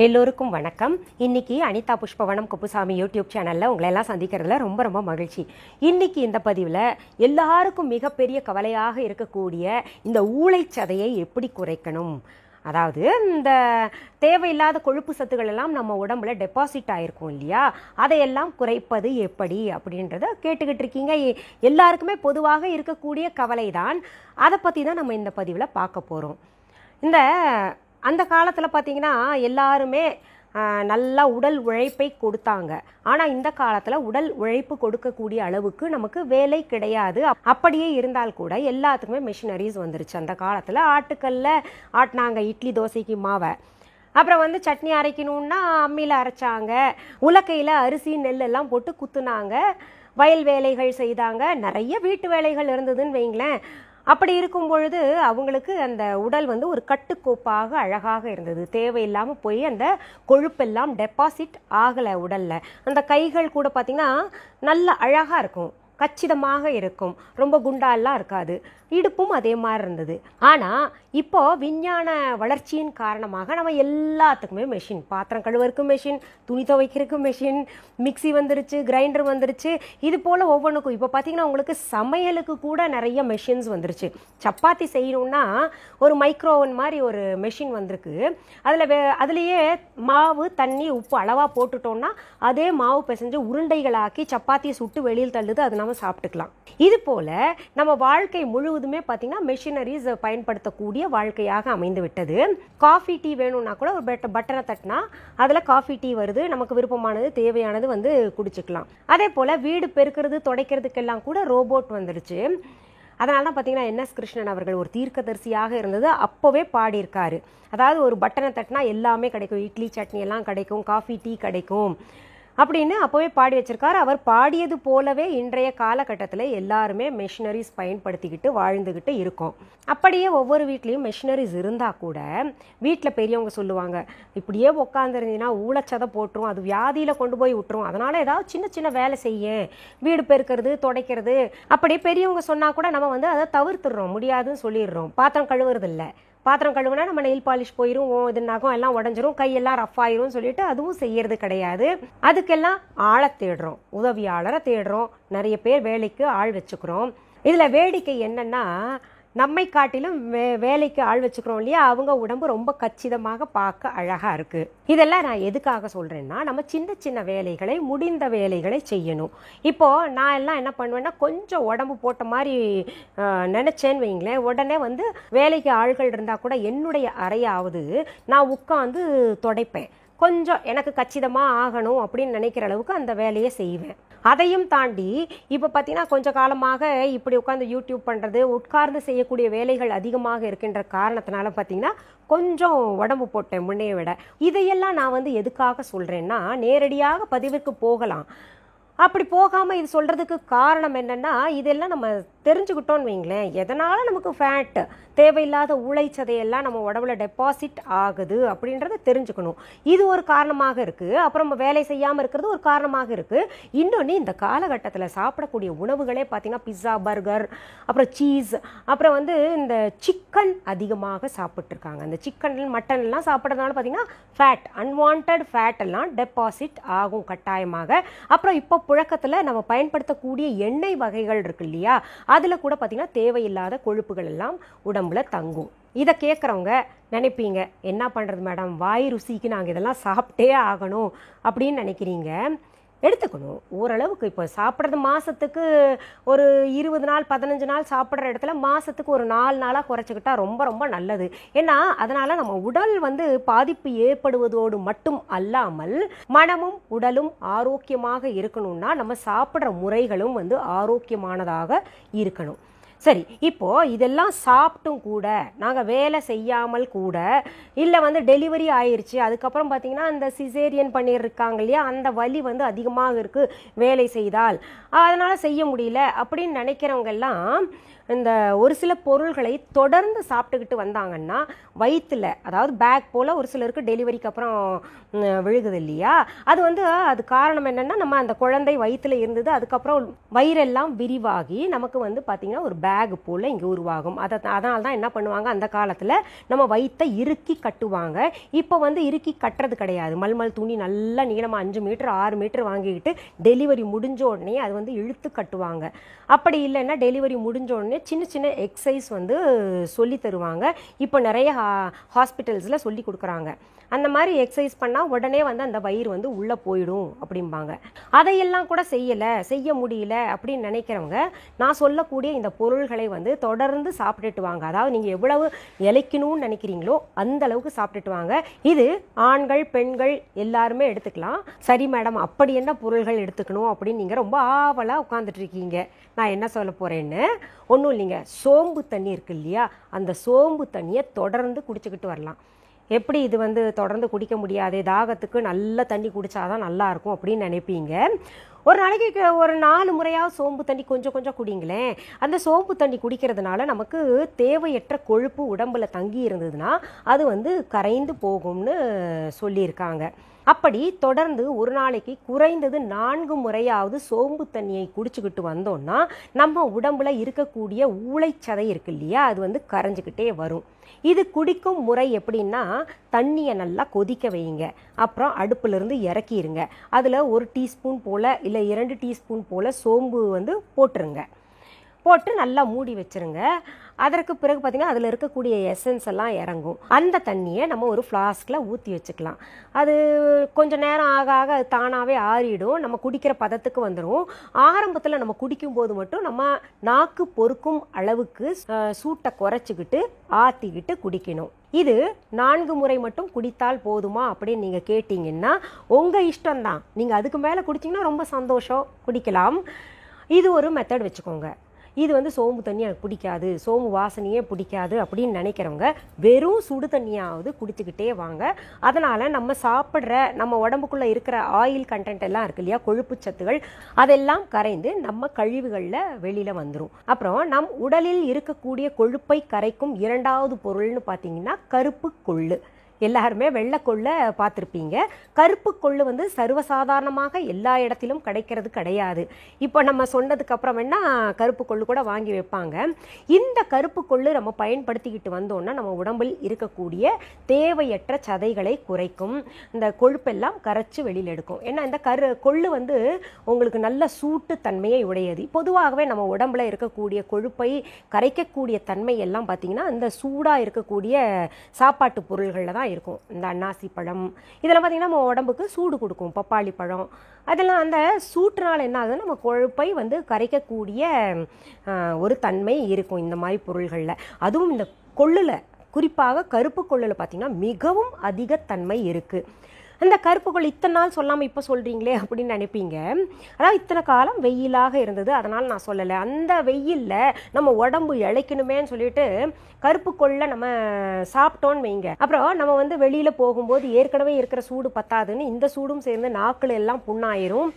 எல்லோருக்கும் வணக்கம். இன்னைக்கு அனிதா புஷ்பவனம் குப்புசாமி யூடியூப் சேனலில் உங்களை எல்லாம் சந்திக்கிறதுல ரொம்ப ரொம்ப மகிழ்ச்சி. இன்னைக்கு இந்த பதிவில் எல்லாருக்கும் மிகப்பெரிய கவலையாக இருக்கக்கூடிய இந்த ஊளைச்சதையை எப்படி குறைக்கணும், அதாவது இந்த தேவையில்லாத கொழுப்பு சத்துக்கள் எல்லாம் நம்ம உடம்புல டெபாசிட் ஆகிருக்கும் இல்லையா, அதையெல்லாம் குறைப்பது எப்படி அப்படின்றத கேட்டுக்கிட்டு இருக்கீங்க. எல்லாருக்குமே பொதுவாக இருக்கக்கூடிய கவலை தான். அதை பற்றி தான் நம்ம இந்த பதிவில் பார்க்க போகிறோம். அந்த காலத்தில் பார்த்திங்கன்னா எல்லாருமே நல்லா உடல் உழைப்பை கொடுத்தாங்க. ஆனால் இந்த காலத்தில் உடல் உழைப்பு கொடுக்கக்கூடிய அளவுக்கு நமக்கு வேலை கிடையாது. அப்படியே இருந்தால் கூட எல்லாத்துக்குமே மிஷினரிஸ் வந்துருச்சு. அந்த காலத்தில் ஆட்டுக்கல்ல ஆட்டினாங்க இட்லி தோசைக்கு மாவை. அப்புறம் சட்னி அரைக்கணுன்னா அம்மியில் அரைச்சாங்க. உலக்கையில் அரிசி நெல் எல்லாம் போட்டு குத்துனாங்க. வயல் வேலைகள் செய்தாங்க. நிறைய வீட்டு வேலைகள் இருந்ததுன்னு வைங்களேன். அப்படி இருக்கும் பொழுது அவங்களுக்கு அந்த உடல் ஒரு கட்டுக்கோப்பாக அழகாக இருந்தது. தேவையில்லாமல் போய் அந்த கொழுப்பெல்லாம் டெபாசிட் ஆகலை உடலில். அந்த கைகள் கூட பார்த்திங்கன்னா நல்ல அழகாக இருக்கும், கச்சிதமாக இருக்கும், ரொம்ப குண்டாலாம் இருக்காது. இடுப்பும் அதே மாதிரி இருந்தது. ஆனால் இப்போ விஞ்ஞான வளர்ச்சியின் காரணமாக நம்ம எல்லாத்துக்குமே மெஷின், பாத்திரம் கழுவறதுக்கு மெஷின், துணி துவைக்கிறதுக்கு மெஷின், மிக்சி வந்துருச்சு, கிரைண்டர் வந்துருச்சு. இது போல் ஒவ்வொன்றுக்கும் இப்போ பார்த்திங்கன்னா உங்களுக்கு சமையலுக்கு கூட நிறைய மெஷின்ஸ் வந்துருச்சு. சப்பாத்தி செய்யணுன்னா ஒரு மைக்ரோவன் மாதிரி ஒரு மெஷின் வந்திருக்கு. அதுலேயே மாவு தண்ணி உப்பு அளவாக போட்டுட்டோம்னா அதே மாவு பிசைஞ்சு உருண்டைகளாக்கி சப்பாத்தியை சுட்டு வெளியில் தள்ளுது, அது நம்ம சாப்பிட்டுக்கலாம். இது போல் நம்ம வாழ்க்கை முழுவதுமே பார்த்திங்கன்னா மெஷினரிஸ் பயன்படுத்தக்கூடிய வாழ்க்கையாக அமைந்து விட்டது. காஃபி டீ வேணும்னா கூட ஒரு பட்டனை தட்டினா அதில் காஃபி டீ வருது. நமக்கு விருப்பமானது தேவையானது குடிச்சுக்கலாம். அதே போல் வீடு பெருக்கிறது துடைக்கிறதுக்கெல்லாம் கூட ரோபோட் வந்துடுச்சு. அதனால தான் பார்த்தீங்கன்னா என்எஸ் கிருஷ்ணன் அவர்கள் ஒரு தீர்க்கதரிசியாக இருந்தது. அப்போவே பாடியிருக்காரு. அதாவது ஒரு பட்டனை தட்டினா எல்லாமே கிடைக்கும், இட்லி சட்னி எல்லாம் கிடைக்கும், காஃபி டீ கிடைக்கும் அப்படின்னு அப்போவே பாடி வச்சிருக்காரு. அவர் பாடியது போலவே இன்றைய காலகட்டத்தில் எல்லாருமே மெஷினரிஸ் பயன்படுத்திக்கிட்டு வாழ்ந்துக்கிட்டு இருக்கோம். அப்படியே ஒவ்வொரு வீட்லேயும் மெஷினரிஸ் இருந்தால் கூட வீட்டில் பெரியவங்க சொல்லுவாங்க, இப்படியே உட்காந்துருந்தீங்கன்னா ஊழச்சதை போட்டுரும், அது வியாதியில் கொண்டு போய் விட்டுரும், அதனால் ஏதாவது சின்ன சின்ன வேலை செய்ய, வீடு பெருக்கிறது துடைக்கிறது அப்படியே பெரியவங்க சொன்னால் கூட நம்ம அதை தவிர்த்துடுறோம், முடியாதுன்னு சொல்லிடுறோம். பாத்திரம் கழுவுறது இல்லை. பாத்திரம் கழுவுனா நம்ம நெயில் பாலிஷ் போயிடும், இதுனாகும் எல்லாம் உடஞ்சிரும், கையெல்லாம் ரஃப் ஆயிரும் சொல்லிட்டு அதுவும் செய்யறது கிடையாது. அதுக்கெல்லாம் ஆளை தேடுறோம், உதவியாளரை தேடுறோம், நிறைய பேர் வேலைக்கு ஆள் வச்சுக்கிறோம். இதில் வேடிக்கை என்னன்னா, நம்மை காட்டிலும் வேலைக்கு ஆள் வச்சுக்கிறோம் இல்லையா, அவங்க உடம்பு ரொம்ப கச்சிதமாக பார்க்க அழகாக இருக்குது. இதெல்லாம் நான் எதுக்காக சொல்கிறேன்னா, நம்ம சின்ன சின்ன வேலைகளை, முடிந்த வேலைகளை செய்யணும். இப்போது நான் எல்லாம் என்ன பண்ணுவேன்னா, கொஞ்சம் உடம்பு போட்ட மாதிரி நினச்சேன்னு வைங்களேன், உடனே வேலைக்கு ஆள்கள் இருந்தால் கூட என்னுடைய அறையாவது நான் உட்காந்து துடைப்பேன். கொஞ்சம் எனக்கு கச்சிதமாக ஆகணும் அப்படின்னு நினைக்கிற அளவுக்கு அந்த வேலையை செய்வேன். அதையும் தாண்டி இப்போ பார்த்தீங்கன்னா கொஞ்சம் காலமாக இப்படி உட்காந்து யூடியூப் பண்ணுறது, உட்கார்ந்து செய்யக்கூடிய வேலைகள் அதிகமாக இருக்கின்ற காரணத்தினால பார்த்தீங்கன்னா கொஞ்சம் உடம்பு போட்டேன் முன்னைய விட. இதையெல்லாம் நான் எதுக்காக சொல்கிறேன்னா, நேரடியாக பதிவுக்கு போகலாம். அப்படி போகாமல் இது சொல்கிறதுக்கு காரணம் என்னென்னா, இதெல்லாம் நம்ம தெரிஞ்சுக்கிட்டோன்னு வைங்களேன், எதனால் நமக்கு ஃபேட், தேவையில்லாத ஊளைச்சதையெல்லாம் நம்ம உடம்புல டெபாசிட் ஆகுது அப்படின்றத தெரிஞ்சுக்கணும். இது ஒரு காரணமாக இருக்குது. அப்புறம் நம்ம வேலை செய்யாமல் இருக்கிறது ஒரு காரணமாக இருக்குது. இன்னொன்று, இந்த காலகட்டத்தில் சாப்பிடக்கூடிய உணவுகளே பார்த்திங்கன்னா பிஸ்ஸா, பர்கர், அப்புறம் சீஸ், அப்புறம் இந்த சிக்கன் அதிகமாக சாப்பிட்ருக்காங்க. அந்த சிக்கன் மட்டன் எல்லாம் சாப்பிட்றதுனால பார்த்திங்கன்னா ஃபேட், அன்வான்ட் ஃபேட் எல்லாம் டெபாசிட் ஆகும் கட்டாயமாக. அப்புறம் இப்போ புழக்கத்தில் நம்ம பயன்படுத்தக்கூடிய எண்ணெய் வகைகள் இருக்கு இல்லையா, அதில் கூட பார்த்திங்கன்னா தேவையில்லாத கொழுப்புகள் எல்லாம் உடம்புல தங்கும். இதை கேட்குறவங்க நினைப்பீங்க, என்ன பண்ணுறது மேடம், வாய் ருசிக்கு நாங்கள் இதெல்லாம் சாப்பிட்டே ஆகணும் அப்படின்னு நினைக்கிறீங்க. எடுத்துக்கணும் ஓரளவுக்கு. இப்போ சாப்பிட்றது மாதத்துக்கு ஒரு 20 நாள் 15 நாள் சாப்பிட்ற இடத்துல மாதத்துக்கு ஒரு 4 நாளாக குறைச்சிக்கிட்டா ரொம்ப ரொம்ப நல்லது. ஏன்னா அதனால் நம்ம உடல் பாதிப்பு ஏற்படுவதோடு மட்டும் அல்லாமல் மனமும் உடலும் ஆரோக்கியமாக இருக்கணும்னா நம்ம சாப்பிட்ற முறைகளும் ஆரோக்கியமானதாக இருக்கணும். சரி, இப்போது இதெல்லாம் சாப்பிட்டும் கூட நாங்கள் வேலை செய்யாமல் கூட, இல்லை டெலிவரி ஆயிடுச்சு, அதுக்கப்புறம் பார்த்திங்கன்னா அந்த சிசேரியன் பண்ணியிருக்காங்க இல்லையா, அந்த வலி அதிகமாக இருக்குது வேலை செய்தால், அதனால் செய்ய முடியல அப்படின்னு நினைக்கிறவங்கெல்லாம் இந்த ஒரு சில பொருள்களை தொடர்ந்து சாப்பிட்டுக்கிட்டு வந்தாங்கன்னா வயிற்றுல, அதாவது பேக் போல் ஒரு சிலருக்கு டெலிவரிக்கு அப்புறம் விழுகுது இல்லையா, அது காரணம் என்னென்னா நம்ம அந்த குழந்தை வயிற்றுல இருந்தது, அதுக்கப்புறம் வயிறெல்லாம் விரிவாகி நமக்கு பார்த்திங்கன்னா ஒரு பேக் போல் இங்கே உருவாகும். அதனால தான் என்ன பண்ணுவாங்க, அந்த காலத்தில் நம்ம வயிற்றை இறுக்கி கட்டுவாங்க. இப்போ இறுக்கி கட்டுறது கிடையாது. மல்மல் துணி நல்லா நீளமாக 5 மீட்டர் 6 மீட்டர் வாங்கிக்கிட்டு டெலிவரி முடிஞ்ச உடனே அது இழுத்து கட்டுவாங்க. அப்படி இல்லைன்னா டெலிவரி முடிஞ்ச உடனே சின்ன சின்ன எக்ஸசைஸ் சொல்லி தருவாங்க. இப்போ நிறைய ஹாஸ்பிட்டல்ஸில் சொல்லி கொடுக்குறாங்க. அந்த மாதிரி எக்ஸசைஸ் பண்ணால் உடனே அந்த வயிறு உள்ளே போயிடும் அப்படிம்பாங்க. அதையெல்லாம் கூட செய்ய முடியல அப்படின்னு நினைக்கிறவங்க நான் சொல்லக்கூடிய இந்த பொருள்களை தொடர்ந்து சாப்பிட்டுட்டு வாங்க. அதாவது நீங்கள் எவ்வளவு இளைக்கணும்னு நினைக்கிறீங்களோ அந்த அளவுக்கு சாப்பிட்டுட்டு வாங்க. இது ஆண்கள் பெண்கள் எல்லாருமே எடுத்துக்கலாம். சரி மேடம், அப்படி என்ன பொருள்கள் எடுத்துக்கணும் அப்படின்னு நீங்கள் ரொம்ப ஆவலாக உட்காந்துட்டு இருக்கீங்க. நான் என்ன சொல்ல போகிறேன்னு ஒன்றும் இல்லைங்க. சோம்பு தண்ணி இருக்கு இல்லையா, அந்த சோம்பு தண்ணியை தொடர்ந்து குடிச்சுக்கிட்டு வரலாம். எப்படி இது தொடர்ந்து குடிக்க முடியாது, தாகத்துக்கு நல்ல தண்ணி குடித்தாதான் நல்லாயிருக்கும் அப்படின்னு நினைப்பீங்க. ஒரு நாளைக்கு ஒரு 4 முறையாவது சோம்பு தண்ணி கொஞ்சம் கொஞ்சம் குடிங்களேன். அந்த சோம்பு தண்ணி குடிக்கிறதுனால நமக்கு தேவையற்ற கொழுப்பு உடம்புல தங்கி இருந்ததுன்னா அது கரைந்து போகும்னு சொல்லியிருக்காங்க. அப்படி தொடர்ந்து ஒரு நாளைக்கு குறைந்தது 4 முறையாவது சோம்பு தண்ணியை குடிச்சுக்கிட்டு வந்தோம்னா நம்ம உடம்புல இருக்கக்கூடிய ஊளைச்சதை இருக்கு இல்லையா, அது கரைஞ்சிக்கிட்டே வரும். இது குடிக்கும் முறை எப்படின்னா, தண்ணியை நல்லா கொதிக்க வைங்க, அப்புறம் அடுப்புலேருந்து இறக்கிடுங்க. அதில் 1 டீஸ்பூன் போல் இல்லை 2 டீஸ்பூன் போல் சோம்பு போட்டுருங்க. போட்டு நல்லா மூடி வச்சுருங்க. அதற்கு பிறகு பார்த்திங்கன்னா அதில் இருக்கக்கூடிய எசன்ஸ் எல்லாம் இறங்கும். அந்த தண்ணியை நம்ம ஒரு ஃப்ளாஸ்கில் ஊற்றி வச்சுக்கலாம். அது கொஞ்சம் நேரம் ஆக ஆக அது தானாகவே ஆறிடும், நம்ம குடிக்கிற பதத்துக்கு வந்துடும். ஆரம்பத்தில் நம்ம குடிக்கும்போது மட்டும் நம்ம நாக்கு பொறுக்கும் அளவுக்கு சூட்டை குறைச்சிக்கிட்டு ஆற்றிக்கிட்டு குடிக்கணும். இது 4 முறை மட்டும் குடித்தால் போதுமா அப்படின்னு நீங்கள் கேட்டிங்கன்னா உங்கள் இஷ்டம்தான். நீங்கள் அதுக்கு மேலே குடிச்சிங்கன்னா ரொம்ப சந்தோஷம், குடிக்கலாம். இது ஒரு மெத்தட் வச்சுக்கோங்க. இது சோம்பு தண்ணி எனக்கு பிடிக்காது, சோம்பு வாசனையே பிடிக்காது அப்படின்னு நினைக்கிறவங்க வெறும் சுடு தண்ணியாவது குடிச்சுக்கிட்டே வாங்க. அதனால் நம்ம சாப்பிட்ற நம்ம உடம்புக்குள்ளே இருக்கிற ஆயில் கண்டென்ட் எல்லாம் இருக்கு இல்லையா, கொழுப்பு சத்துகள், அதெல்லாம் கரைந்து நம்ம கழிவுகளில் வெளியில் வந்துடும். அப்புறம் நம் உடலில் இருக்கக்கூடிய கொழுப்பை கரைக்கும் 2வது பொருள்னு பார்த்தீங்கன்னா கருப்பு கொள்ளு. எல்லாருமே வெள்ளை கொள்ளை பார்த்துருப்பீங்க. கருப்பு கொள்ளு சர்வசாதாரணமாக எல்லா இடத்திலும் கிடைக்கிறது கிடையாது. இப்போ நம்ம சொன்னதுக்கு அப்புறம் வேணா கருப்பு கொள்ளு கூட வாங்கி வைப்பாங்க. இந்த கருப்பு கொள்ளு நம்ம பயன்படுத்திக்கிட்டு வந்தோம்னா நம்ம உடம்பில் இருக்கக்கூடிய தேவையற்ற சதைகளை குறைக்கும், இந்த கொழுப்பெல்லாம் கரைச்சி வெளியில் எடுக்கும். ஏன்னா இந்த கொள்ளு உங்களுக்கு நல்ல சூட்டு தன்மையை உடையது. பொதுவாகவே நம்ம உடம்புல இருக்கக்கூடிய கொழுப்பை கரைக்கக்கூடிய தன்மை எல்லாம் பார்த்தீங்கன்னா இந்த சூடாக இருக்கக்கூடிய சாப்பாட்டு பொருள்களில் தான் இருக்கும். இந்த அன்னாசி பழம் இதெல்லாம் பார்த்தீங்கன்னா நம்ம உடம்புக்கு சூடு கொடுக்கும். பப்பாளி பழம் அதெல்லாம் அந்த சூட்டுனால என்ன ஆகுதுன்னா நம்ம கொழுப்பை கரைக்கக்கூடிய ஒரு தன்மை இருக்கும் இந்த மாதிரி பொருள்களில். அதுவும் இந்த கொள்ளுல, குறிப்பாக கருப்பு கொள்ளுல பார்த்தீங்கன்னா மிகவும் அதிக தன்மை இருக்குது. அந்த கருப்பு கொள்ளு இத்தனை நாள் சொல்லாமல் இப்போ சொல்கிறீங்களே அப்படின்னு நினைப்பீங்க. அதாவது இத்தனை காலம் வெயிலாக இருந்தது, அதனால் நான் சொல்லலை. அந்த வெயிலில் நம்ம உடம்பு இழைக்கணுமேன்னு சொல்லிட்டு கருப்பு கொள்ளை நம்ம சாப்பிட்டோன்னு வைங்க, அப்புறம் நம்ம வெளியில் போகும்போது ஏற்கனவே இருக்கிற சூடு பத்தாதுன்னு இந்த சூடும் சேர்ந்து நாக்குல எல்லாம் புண்ணாயிரும்.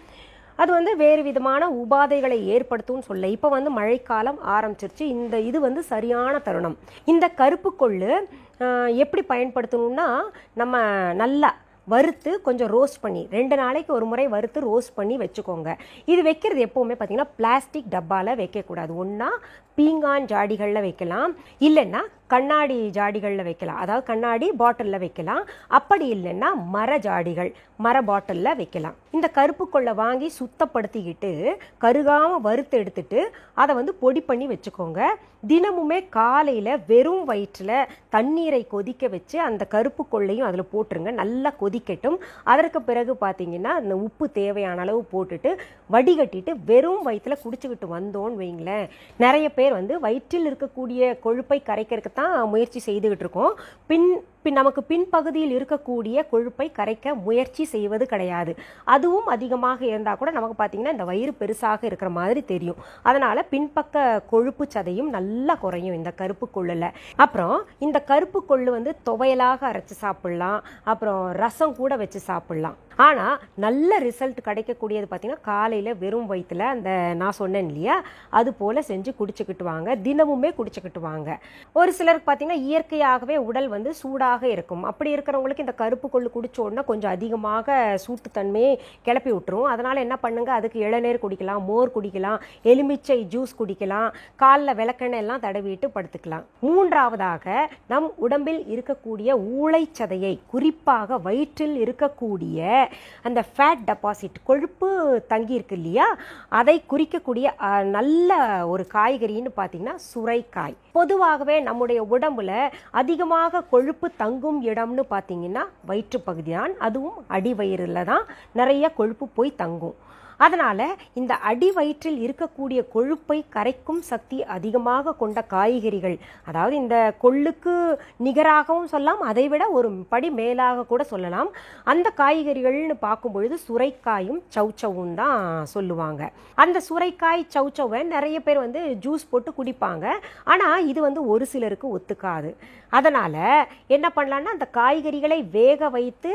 அது வேறு விதமான உபாதைகளை ஏற்படுத்தும்னு சொல்ல. இப்போ மழைக்காலம் ஆரம்பிச்சிருச்சு. இது சரியான தருணம். இந்த கருப்பு கொள்ளு எப்படி பயன்படுத்தணும்னா, நம்ம நல்லா வறுத்து கொஞ்சம் ரோஸ்ட் பண்ணி 2 நாளைக்கு ஒரு முறை வறுத்து ரோஸ்ட் பண்ணி வச்சுக்கோங்க. இது வைக்கிறது எப்போவுமே பார்த்தீங்கன்னா பிளாஸ்டிக் டப்பாவில் வைக்கக்கூடாது. ஒன்றா பீங்கான் ஜாடிகளில் வைக்கலாம், இல்லைன்னா கண்ணாடி ஜாடிகளில் வைக்கலாம், அதாவது கண்ணாடி பாட்டிலில் வைக்கலாம். அப்படி இல்லைன்னா மர பாட்டிலில் வைக்கலாம். இந்த கருப்பு கொள்ளை வாங்கி சுத்தப்படுத்திக்கிட்டு கருகாமல் வறுத்து எடுத்துட்டு அதை பொடி பண்ணி வச்சுக்கோங்க. தினமுமே காலையில் வெறும் வயிற்றில் தண்ணீரை கொதிக்க வச்சு அந்த கருப்பு கொள்ளையும் அதில் போட்டுருங்க. நல்லா கொதிக்கட்டும். அதற்கு பிறகு பார்த்தீங்கன்னா அந்த உப்பு தேவையான அளவு போட்டுட்டு வடிகட்டிட்டு வெறும் வயிற்றில் குடிச்சுக்கிட்டு வந்தோன்னு வைங்களேன். நிறைய பேர் வயிற்றில் இருக்கக்கூடிய கொழுப்பை கரைக்கிறதுக்கு தான் முயற்சி செய்துக்கிட்டு இருக்கோம். நமக்கு பின்பகுதியில் இருக்கக்கூடிய கொழுப்பை கரைக்க முயற்சி செய்வது கிடையாது. அதுவும் அதிகமாக இருந்தால் கூட நமக்கு பார்த்தீங்கன்னா இந்த வயிறு பெருசாக இருக்கிற மாதிரி தெரியும். அதனால் பின்பக்க கொழுப்பு சதையும் நல்லா குறையும் இந்த கருப்பு கொள்ளில். அப்புறம் இந்த கருப்பு கொள்ளு வந்து துவையலாக அரைச்சி சாப்பிட்லாம், அப்புறம் ரசம் கூட வச்சு சாப்பிட்லாம். ஆனால் நல்ல ரிசல்ட் கிடைக்கக்கூடியது பார்த்தீங்கன்னா காலையில் வெறும் வயிற்றில் அந்த நான் சொன்னேன் இல்லையா, அது போல் செஞ்சு குடிச்சுக்கிட்டு வாங்க, தினமுமே குடிச்சுக்கிட்டு வாங்க. ஒரு சிலருக்கு பார்த்தீங்கன்னா இயற்கையாகவே உடல் வந்து சூடாக இருக்கும். அப்படி இருக்கிறவங்களுக்கு இந்த கருப்பு கொள்ளு குடிச்ச உடனே கொஞ்சம் அதிகமாக சூட்டுத்தன்மையை கிளப்பி விட்டுரும். அதனால் என்ன பண்ணுங்க, அதுக்கு இளநீர் குடிக்கலாம், மோர் குடிக்கலாம், எலுமிச்சை ஜூஸ் குடிக்கலாம், காலில் விளக்கெண்ணெய் எல்லாம் தடவிட்டு படுத்துக்கலாம். மூன்றாவதாக நம் உடம்பில் இருக்கக்கூடிய ஊளைச்சதையை, குறிப்பாக வயிற்றில் இருக்கக்கூடிய அந்த ஃபேட் டெபாசிட், கொழுப்பு தங்கி இருக்கு இல்லையா, அதை குறிக்கக்கூடிய நல்ல ஒரு காய்கறின்னு பார்த்தீங்கன்னா சுரைக்காய். பொதுவாகவே நம்முடைய உடம்புல அதிகமாக கொழுப்பு தங்கும் இடம்னு பார்த்தீங்கன்னா வயிற்று பகுதி தான். அதுவும் அடிவயிறில் தான் நிறைய கொழுப்பு போய் தங்கும். அதனால் இந்த அடி வயிற்றில் இருக்கக்கூடிய கொழுப்பை கரைக்கும் சக்தி அதிகமாக கொண்ட காய்கறிகள், அதாவது இந்த கொள்ளுக்கு நிகராகவும் சொல்லலாம், அதை விட ஒரு படி மேலாக கூட சொல்லலாம். அந்த காய்கறிகள்னு பார்க்கும் பொழுது சுரைக்காயும் சௌச்சவும் தான் சொல்லுவாங்க. அந்த சுரைக்காய் சௌச்சவை நிறைய பேர் வந்து ஜூஸ் போட்டு குடிப்பாங்க. ஆனால் இது வந்து ஒரு சிலருக்கு ஒத்துக்காது. அதனால் என்ன பண்ணலான்னா, அந்த காய்கறிகளை வேக வைத்து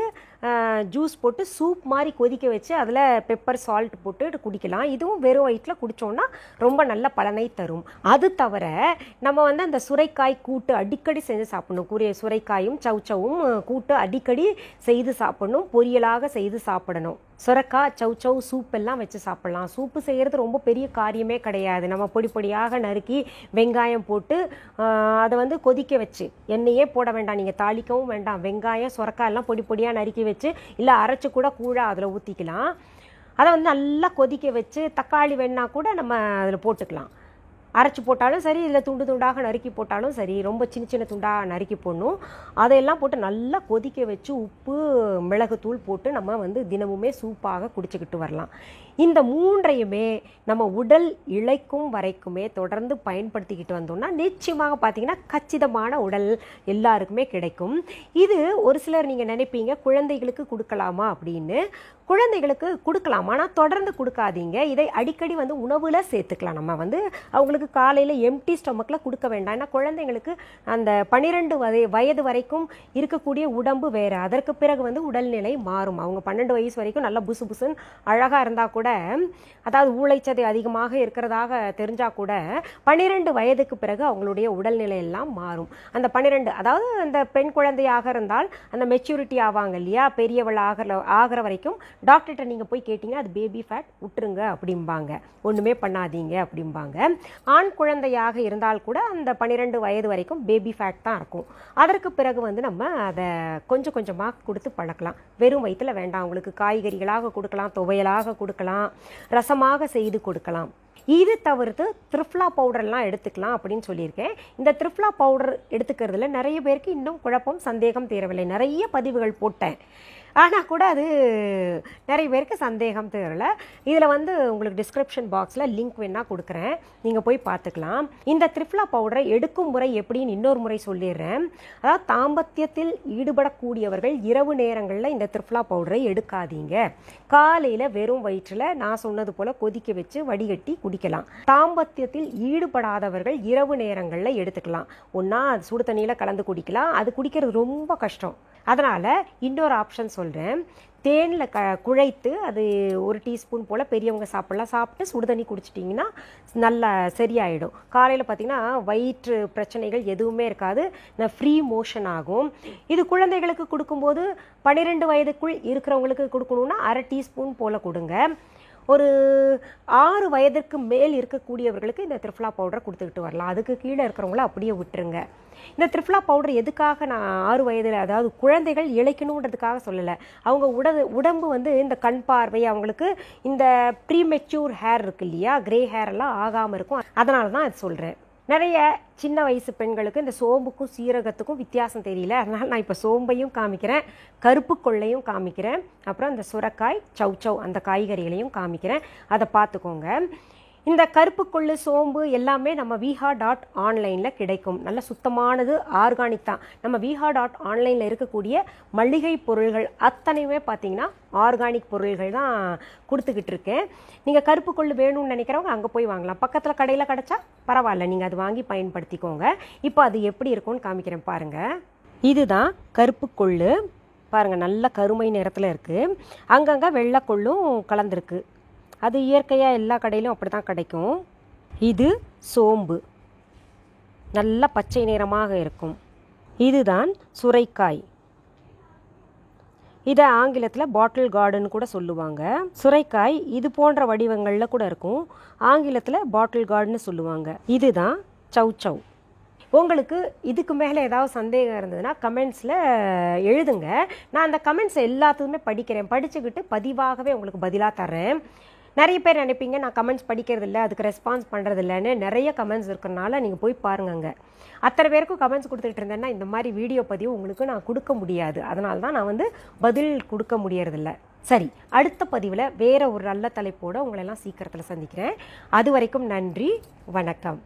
ஜூஸ் போட்டு சூப் மாதிரி கொதிக்க வச்சு அதில் பெப்பர் சால்ட் போட்டு குடிக்கலாம். இதுவும் வெறும் வயிற்றில் குடித்தோன்னா ரொம்ப நல்ல பலனை தரும். அது தவிர நம்ம வந்து அந்த சுரைக்காய் கூட்டு அடிக்கடி செஞ்சு சாப்பிடணும். சுரைக்காயும் சௌச்சவும் கூட்டு அடிக்கடி செய்து சாப்பிடணும், பொரியலாக செய்து சாப்பிடணும். சுரைக்காய் சௌச்சவ் சூப் எல்லாம் வச்சு சாப்பிடலாம். சூப்பு செய்கிறது ரொம்ப பெரிய காரியமே கிடையாது. நம்ம பொடி பொடியாக நறுக்கி வெங்காயம் போட்டு அதை வந்து கொதிக்க வச்சு, எண்ணெயே போட வேண்டாம், நீங்கள் தாளிக்கவும் வேண்டாம், வெங்காயம் சுரைக்காய் எல்லாம் பொடி பொடியாக நறுக்கி வச்சு இல்லை அரைச்சி கூட கூழா அதில் ஊற்றிக்கலாம். அதை வந்து நல்லா கொதிக்க வச்சு தக்காளி வேணா கூட நம்ம அதில் போட்டுக்கலாம். அரைச்சி போட்டாலும் சரி, இல்லை துண்டு துண்டாக நறுக்கி போட்டாலும் சரி, ரொம்ப சின்ன சின்ன துண்டாக நறுக்கி போடணும். அதையெல்லாம் போட்டு நல்லா கொதிக்க வச்சு உப்பு மிளகுத்தூள் போட்டு நம்ம வந்து தினமுமே சூப்பாக குடிச்சுக்கிட்டு வரலாம். இந்த மூன்றையுமே நம்ம உடல் இளைக்கும் வரைக்குமே தொடர்ந்து பயன்படுத்திக்கிட்டு வந்தோம்னா நிச்சயமாக பார்த்தீங்கன்னா கச்சிதமான உடல் எல்லாருக்குமே கிடைக்கும். இது ஒரு சிலர் நீங்கள் நினைப்பீங்க குழந்தைகளுக்கு கொடுக்கலாமா அப்படின்னு. குழந்தைகளுக்கு கொடுக்கலாம், ஆனால் தொடர்ந்து கொடுக்காதீங்க. இதை அடிக்கடி வந்து உணவில் சேர்த்துக்கலாம். நம்ம வந்து அவங்களுக்கு காலையில் எம்டி ஸ்டொமக்கில் கொடுக்க வேண்டாம். ஏன்னா குழந்தைங்களுக்கு அந்த 12 வயது வரைக்கும் இருக்கக்கூடிய உடம்பு வேறு. அதற்கு பிறகு வந்து உடல்நிலை மாறும். அவங்க 12 வயசு வரைக்கும் நல்லா புசு புசுன்னு அழகாக இருந்தால் கூட, அதாவது ஊளைச்சதை அதிகமாக இருக்கிறதாக தெரிஞ்சால் கூட 12 வயதுக்கு பிறகு அவங்களுடைய உடல்நிலை எல்லாம் மாறும். அந்த 12, அதாவது அந்த பெண் குழந்தையாக இருந்தால் அந்த மெச்சூரிட்டி ஆவாங்க இல்லையா, பெரியவள் ஆகிற வரைக்கும் டாக்டர்கிட்ட நீங்கள் போய் கேட்டீங்க, அது பேபி ஃபேட் விட்டுருங்க அப்படிம்பாங்க, ஒன்றுமே பண்ணாதீங்க அப்படிம்பாங்க. ஆண் குழந்தையாக இருந்தால் கூட அந்த 12 வயது வரைக்கும் பேபி ஃபேட் தான் இருக்கும். அதற்கு பிறகு வந்து நம்ம அதை கொஞ்சம் கொஞ்சமாக கொடுத்து பழக்கலாம். வெறும் வயிற்றில் வேண்டாம், உங்களுக்கு காய்கறிகளாக கொடுக்கலாம், துவையலாக கொடுக்கலாம், ரசமாக செய்து கொடுக்கலாம். இது தவிர்த்து த்ரிஃப்லா பவுடர்லாம் எடுத்துக்கலாம் அப்படின்னு சொல்லியிருக்கேன். இந்த த்ரிஃப்லா பவுடர் எடுத்துக்கிறதுல நிறைய பேருக்கு இன்னும் குழப்பம், சந்தேகம் தீரவில்லை. நிறைய பதிவுகள் போட்டேன், ஆனால் கூட அது நிறைய பேருக்கு சந்தேகம் தீரலை. இதில் வந்து உங்களுக்கு டிஸ்கிரிப்ஷன் பாக்ஸில் லிங்க் வேணால் கொடுக்குறேன், நீங்கள் போய் பார்த்துக்கலாம். இந்த த்ரிஃப்லா பவுடரை எடுக்கும் முறை எப்படின்னு இன்னொரு முறை சொல்லிடுறேன். அதாவது தாம்பத்தியத்தில் ஈடுபடக்கூடியவர்கள் இரவு நேரங்களில் இந்த த்ரிஃப்லா பவுடரை எடுக்காதீங்க. காலையில் வெறும் வயிற்றில் நான் சொன்னது போல் கொதிக்க வச்சு வடிகட்டி குடிக்கலாம். தாம்பத்தியத்தில் ஈடுபடாதவர்கள் இரவு நேரங்களில் எடுத்துக்கலாம். ஒன்றா சுடு தண்ணியில் கலந்து குடிக்கலாம். அது குடிக்கிறது ரொம்ப கஷ்டம். அதனால் இன்னொரு ஆப்ஷன் சொல்கிறேன். தேனில் குழைத்து அது 1 டீஸ்பூன் போல் பெரியவங்க சாப்பிட்லாம். சாப்பிட்டு சுடுதண்ணி குடிச்சிட்டிங்கன்னா நல்லா சரியாயிடும். காலையில் பார்த்திங்கன்னா வயிற்று பிரச்சனைகள் எதுவுமே இருக்காது, ஃப்ரீ மோஷன் ஆகும். இது குழந்தைகளுக்கு கொடுக்கும்போது 12 வயதுக்குள் இருக்கிறவங்களுக்கு கொடுக்கணுன்னா 1/2 டீஸ்பூன் போல் கொடுங்க. ஒரு 6 வயதிற்கு மேல் இருக்கக்கூடியவர்களுக்கு இந்த த்ரிஃப்லா பவுடரை கொடுத்துக்கிட்டு வரலாம். அதுக்கு கீழே இருக்கிறவங்கள அப்படியே விட்டுருங்க. இந்த த்ரிஃப்லா பவுடர் எதுக்காக நான் 6 வயதில், அதாவது குழந்தைகள் இளைக்கணுன்றதுக்காக சொல்லலை. அவங்க உடம்பு வந்து இந்த கண் பார்வை, அவங்களுக்கு இந்த ப்ரீமெச்சூர் ஹேர் இருக்கு இல்லையா, கிரே ஹேர் எல்லாம் ஆகாமல் இருக்கும். அதனால தான் அது சொல்கிறேன். நிறைய சின்ன வயசு பெண்களுக்கு இந்த சோம்புக்கும் சீரகத்துக்கும் வித்தியாசம் தெரியல. அதனால் நான் இப்போ சோம்பையும் காமிக்கிறேன், கருப்பு கொள்ளையும் காமிக்கிறேன், அப்புறம் இந்த சுரைக்காய் சௌச்சவ் அந்த காய்கறிகளையும் காமிக்கிறேன். அதை பார்த்துக்கோங்க. இந்த கருப்பு கொள்ளு சோம்பு எல்லாமே நம்ம viha.online கிடைக்கும். நல்ல சுத்தமானது, ஆர்கானிக் தான். நம்ம viha.online இருக்கக்கூடிய மளிகை பொருள்கள் அத்தனையுமே பார்த்தீங்கன்னா ஆர்கானிக் பொருள்கள் தான் கொடுத்துக்கிட்டு இருக்கேன். நீங்கள் கருப்பு கொள்ளு வேணும்னு நினைக்கிறவங்க அங்கே போய் வாங்கலாம். பக்கத்தில் கடையில் கிடச்சா பரவாயில்ல, நீங்கள் அது வாங்கி பயன்படுத்திக்கோங்க. இப்போ அது எப்படி இருக்கும்னு காமிக்கிறேன் பாருங்கள். இதுதான் கருப்பு கொள்ளு. பாருங்கள், நல்ல கருமை நிறத்தில் இருக்குது. அங்கங்கே வெள்ளை கொள்ளும் கலந்துருக்கு. அது இயற்கையாக எல்லா கடையிலும் அப்படி தான் கிடைக்கும். இது சோம்பு, நல்ல பச்சை நிறமாக இருக்கும். இதுதான் சுரைக்காய். இதை ஆங்கிலத்தில் பாட்டில் கார்டுன்னு கூட சொல்லுவாங்க. சுரைக்காய் இது போன்ற வடிவங்களில் கூட இருக்கும். ஆங்கிலத்தில் பாட்டில் கார்டுன்னு சொல்லுவாங்க. இதுதான் சவ். உங்களுக்கு இதுக்கு மேலே ஏதாவது சந்தேகம் இருந்ததுன்னா கமெண்ட்ஸில் எழுதுங்க. நான் அந்த கமெண்ட்ஸ் எல்லாத்துக்குமே படிக்கிறேன். படிச்சுக்கிட்டு பதிவாகவே உங்களுக்கு பதிலாக தரேன். நிறைய பேர் நினைப்பீங்க நான் கமெண்ட்ஸ் படிக்கிறதில்ல, அதுக்கு ரெஸ்பான்ஸ் பண்ணுறதில்லன்னு. நிறைய கமெண்ட்ஸ் இருக்கிறனால நீங்கள் போய் பாருங்கங்க. அத்தனை பேருக்கும் கமெண்ட்ஸ் கொடுத்துட்டு இருந்தேன்னா இந்த மாதிரி வீடியோ பதிவு உங்களுக்கு நான் கொடுக்க முடியாது. அதனால தான் நான் பதில் கொடுக்க முடியறதில்ல. சரி, அடுத்த பதிவில் வேறு ஒரு நல்ல தலைப்போடு உங்களெல்லாம் சீக்கிரத்தில் சந்திக்கிறேன். அது வரைக்கும் நன்றி, வணக்கம்.